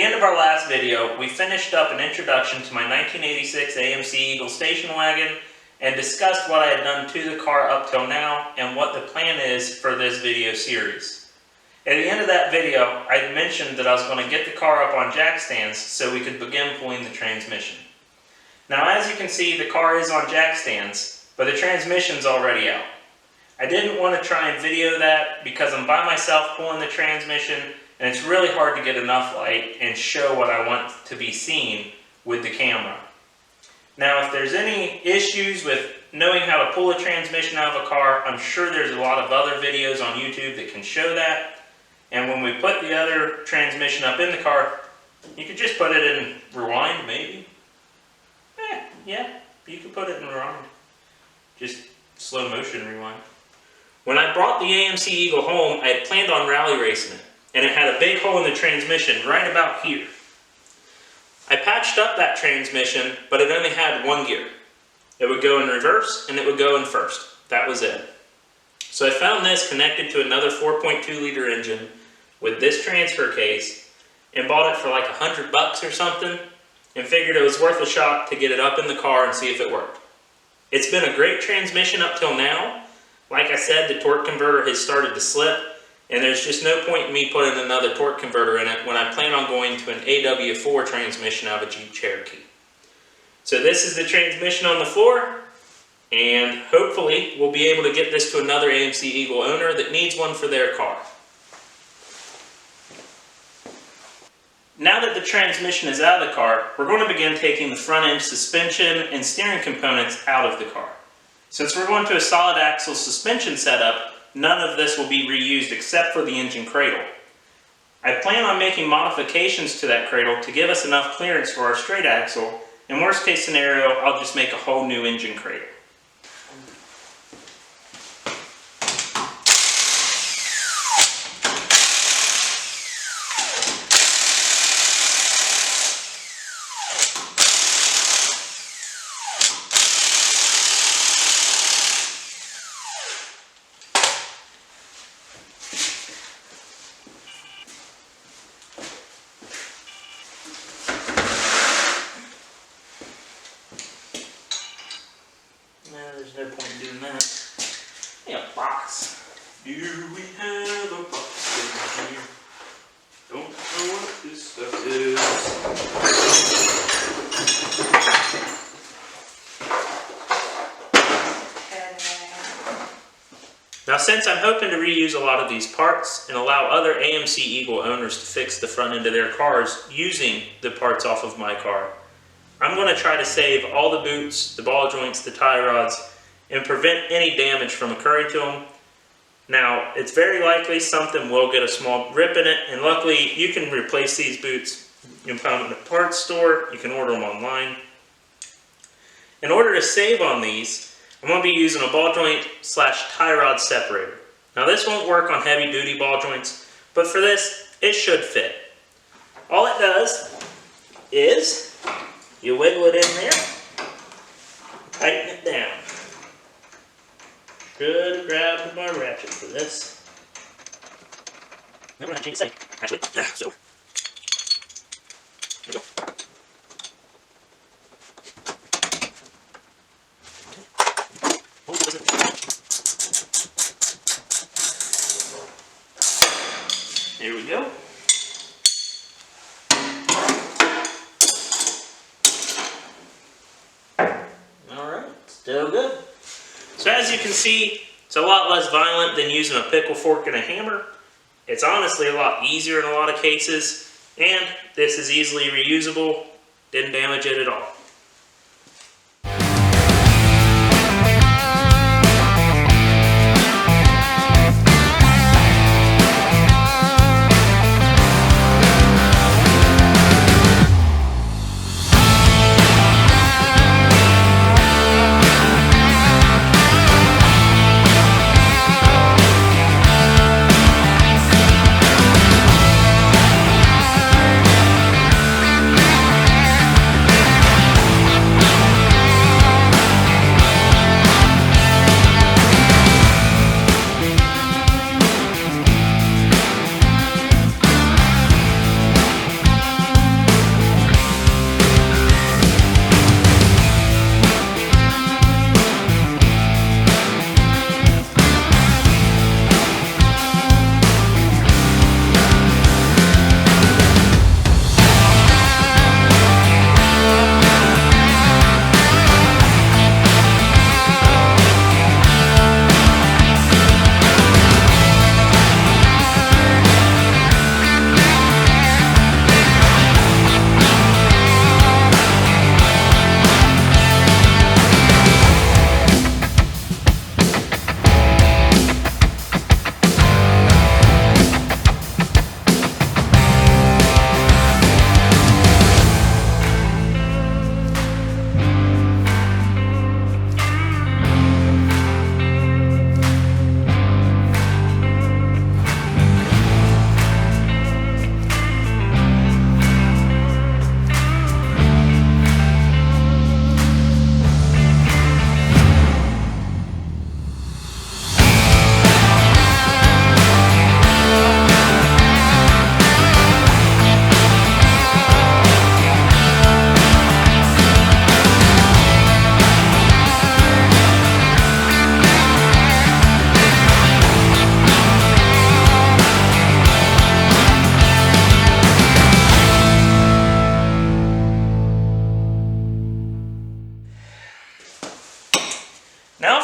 end of our last video, we finished up an introduction to my 1986 AMC Eagle station wagon and discussed what I had done to the car up till now and what the plan is for this video series. At the end of that video, I mentioned that I was going to get the car up on jack stands so we could begin pulling the transmission. Now, as you can see, the car is on jack stands, but the transmission's already out. I didn't want to try and video that because I'm by myself pulling the transmission, and it's really hard to get enough light and show what I want to be seen with the camera. Now, if there's any issues with knowing how to pull a transmission out of a car, I'm sure there's a lot of other videos on YouTube that can show that. And when we put the other transmission up in the car, you could just put it in rewind, maybe. Yeah, you could put it in rewind. Just slow motion rewind. When I brought the AMC Eagle home, I had planned on rally racing it, and it had a big hole in the transmission right about here. I patched up that transmission, but it only had one gear. It would go in reverse and it would go in first. That was it. So I found this connected to another 4.2 liter engine with this transfer case and bought it for like $100 or something and figured it was worth a shot to get it up in the car and see if it worked. It's been a great transmission up till now. Like I said, the torque converter has started to slip, and there's just no point in me putting another torque converter in it when I plan on going to an AW4 transmission out of a Jeep Cherokee. So this is the transmission on the floor, and hopefully we'll be able to get this to another AMC Eagle owner that needs one for their car. Now that the transmission is out of the car, we're going to begin taking the front end suspension and steering components out of the car. Since we're going to a solid axle suspension setup, none of this will be reused except for the engine cradle. I plan on making modifications to that cradle to give us enough clearance for our straight axle. In worst case scenario, I'll just make a whole new engine cradle. There's no point in doing that. Hey, a box. Do we have a box in here? Don't know what this stuff is. Now, since I'm hoping to reuse a lot of these parts and allow other AMC Eagle owners to fix the front end of their cars using the parts off of my car, I'm going to try to save all the boots, the ball joints, the tie rods, and prevent any damage from occurring to them. Now, it's very likely something will get a small rip in it, and luckily you can replace these boots. You can find them in a parts store, you can order them online. In order to save on these, I'm going to be using a ball joint / tie rod separator. Now, this won't work on heavy duty ball joints, but for this, it should fit. All it does is you wiggle it in there, tighten it down. Should have grabbed my ratchet for this. Never mind, change the setting. Actually, so. There we go. Oh, it doesn't. There we go. Still good. So as you can see, it's a lot less violent than using a pickle fork and a hammer. It's honestly a lot easier in a lot of cases, and this is easily reusable. Didn't damage it at all.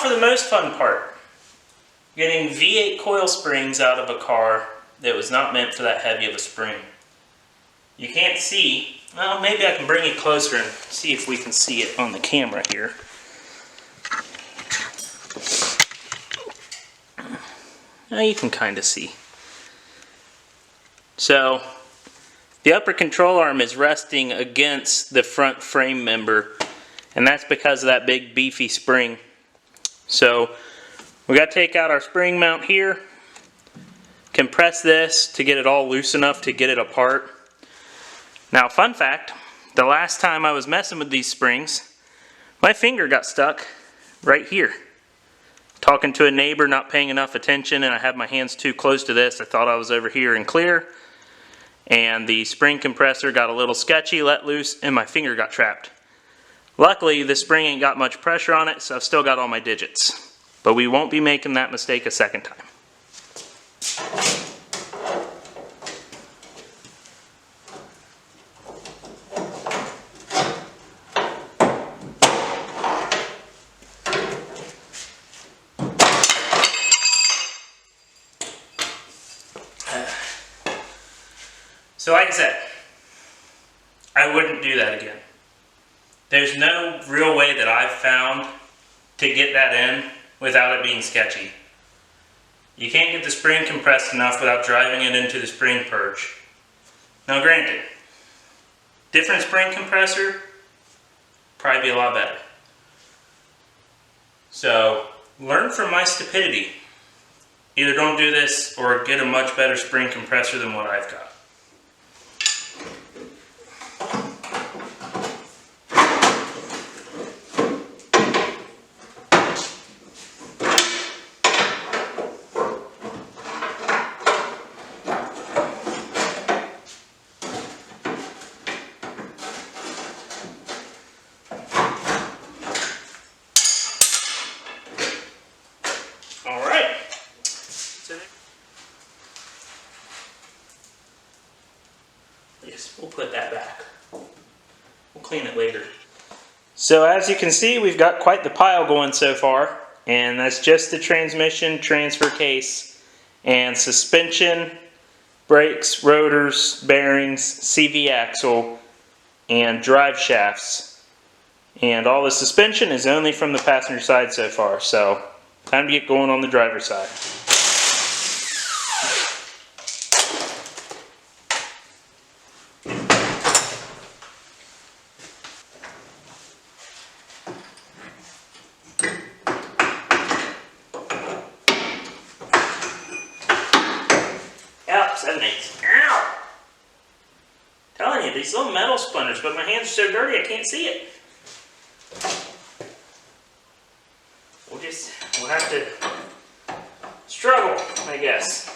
for the most fun part. Getting V8 coil springs out of a car that was not meant for that heavy of a spring. You can't see, well, maybe I can bring it closer and see if we can see it on the camera here. Now you can kind of see. So, the upper control arm is resting against the front frame member, and that's because of that big beefy spring. So, we got to take out our spring mount here, compress this to get it all loose enough to get it apart. Now, fun fact, the last time I was messing with these springs, my finger got stuck right here. Talking to a neighbor, not paying enough attention, and I had my hands too close to this. I thought I was over here and clear, and the spring compressor got a little sketchy, let loose, and my finger got trapped. Luckily, the spring ain't got much pressure on it, so I've still got all my digits. But we won't be making that mistake a second time. So like I said, I wouldn't do that again. There's no real way that I've found to get that in without it being sketchy. You can't get the spring compressed enough without driving it into the spring perch. Now granted, different spring compressor, probably be a lot better. So learn from my stupidity. Either don't do this or get a much better spring compressor than what I've got. Yes, we'll put that back. We'll clean it later. So as you can see, we've got quite the pile going so far, and that's just the transmission, transfer case, and suspension, brakes, rotors, bearings, CV axle, and drive shafts. And all the suspension is only from the passenger side so far, so time to get going on the driver's side. Yep, 7/8. Ow! Telling you, these little metal splinters, but my hands are so dirty I can't see it. We'll have to struggle, I guess.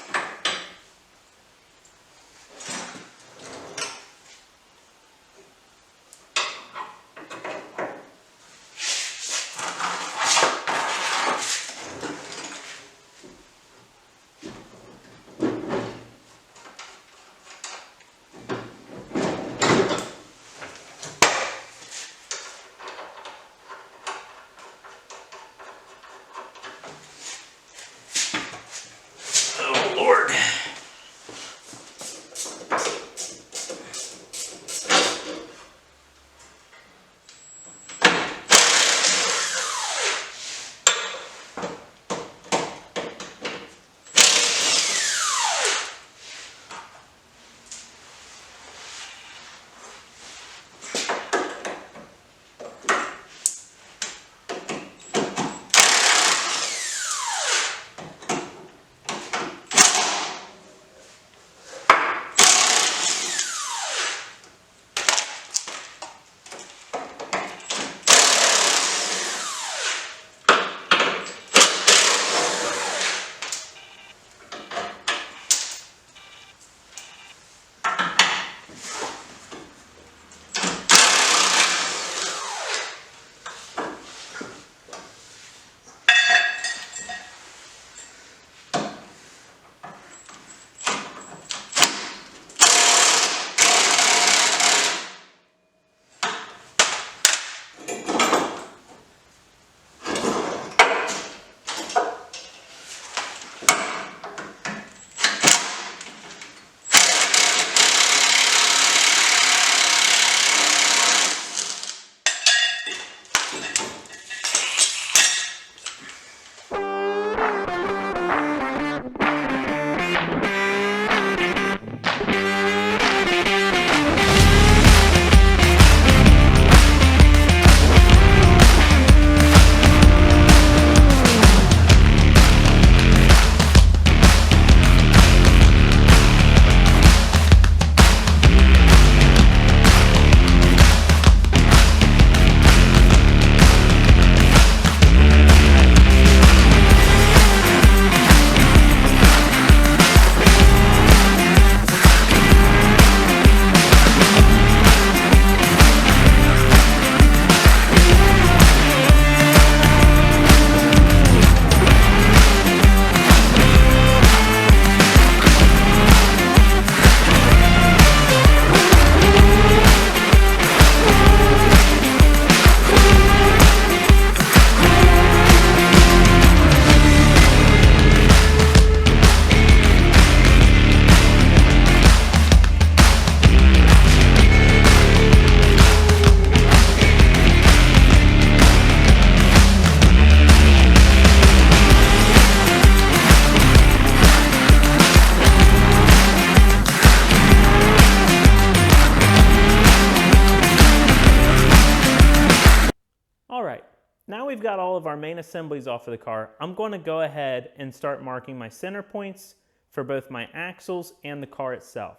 got all of our main assemblies off of the car, I'm going to go ahead and start marking my center points for both my axles and the car itself.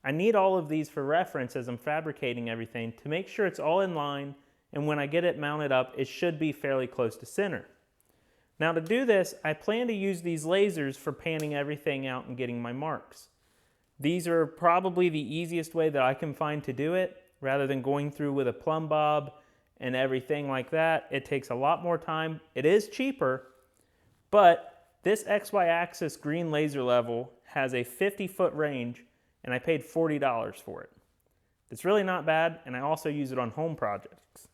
I need all of these for reference as I'm fabricating everything to make sure it's all in line, and when I get it mounted up, it should be fairly close to center. Now to do this, I plan to use these lasers for panning everything out and getting my marks. These are probably the easiest way that I can find to do it, rather than going through with a plumb bob and everything like that. It takes a lot more time. It is cheaper, but this XY axis green laser level has a 50-foot range, and I paid $40 for it. It's really not bad, and I also use it on home projects.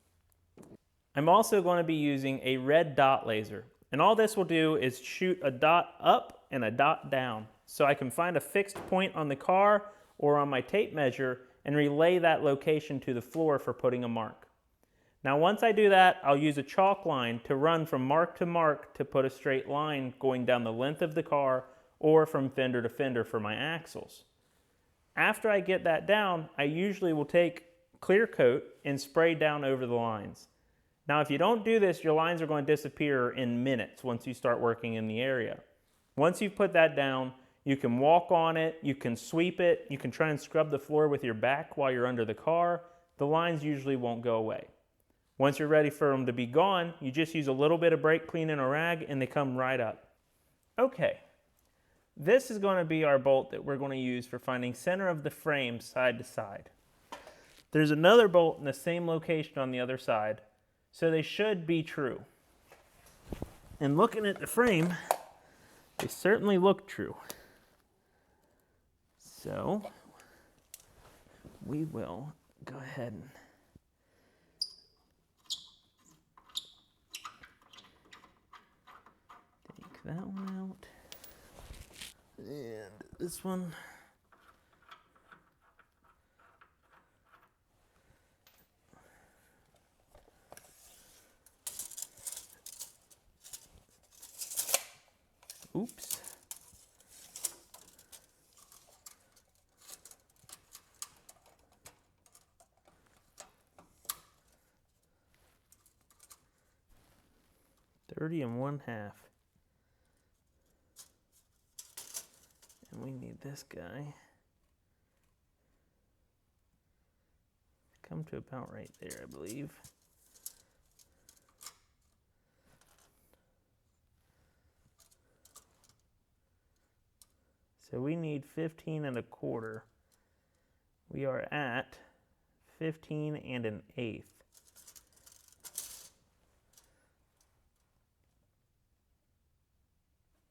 I'm also going to be using a red dot laser, and all this will do is shoot a dot up and a dot down, so I can find a fixed point on the car or on my tape measure and relay that location to the floor for putting a mark. Now once I do that, I'll use a chalk line to run from mark to mark to put a straight line going down the length of the car or from fender to fender for my axles. After I get that down, I usually will take clear coat and spray down over the lines. Now if you don't do this, your lines are going to disappear in minutes once you start working in the area. Once you've put that down, you can walk on it, you can sweep it, you can try and scrub the floor with your back while you're under the car. The lines usually won't go away. Once you're ready for them to be gone, you just use a little bit of brake clean and a rag and they come right up. Okay, this is going to be our bolt that we're going to use for finding center of the frame side to side. There's another bolt in the same location on the other side, so they should be true. And looking at the frame, they certainly look true. So we will go ahead and take that one out. And this one. Oops. $30 1/2. And we need this guy. Come to about right there, I believe. So we need 15 1/4. We are at 15 1/8.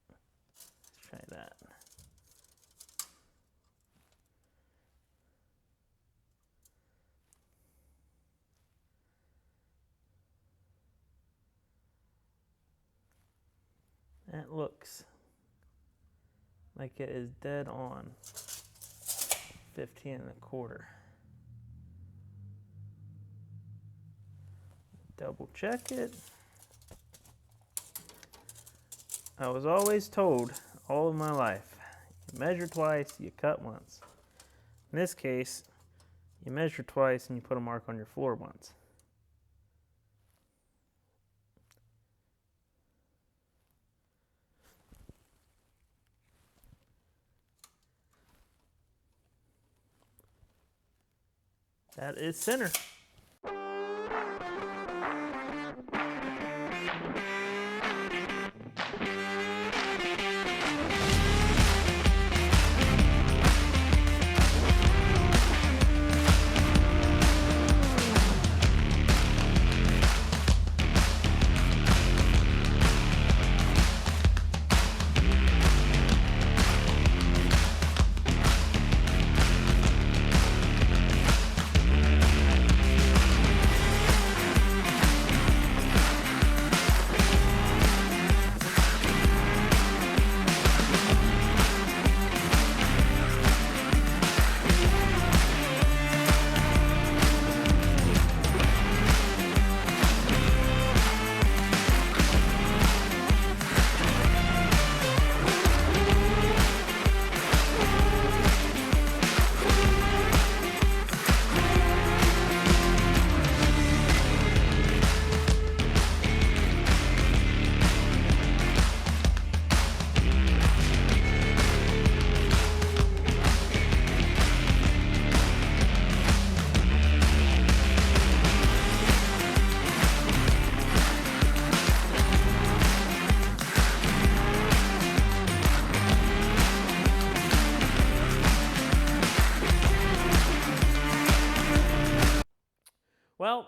Let's try that. That looks like it is dead on 15 1/4. Double check it. I was always told all of my life, you measure twice, you cut once. In this case, you measure twice and you put a mark on your floor once. That is center.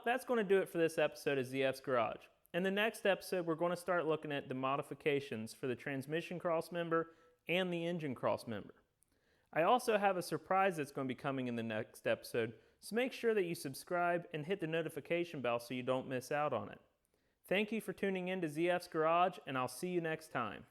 Well, that's going to do it for this episode of ZF's Garage. In the next episode, we're going to start looking at the modifications for the transmission crossmember and the engine crossmember. I also have a surprise that's going to be coming in the next episode, so make sure that you subscribe and hit the notification bell so you don't miss out on it. Thank you for tuning in to ZF's Garage, and I'll see you next time.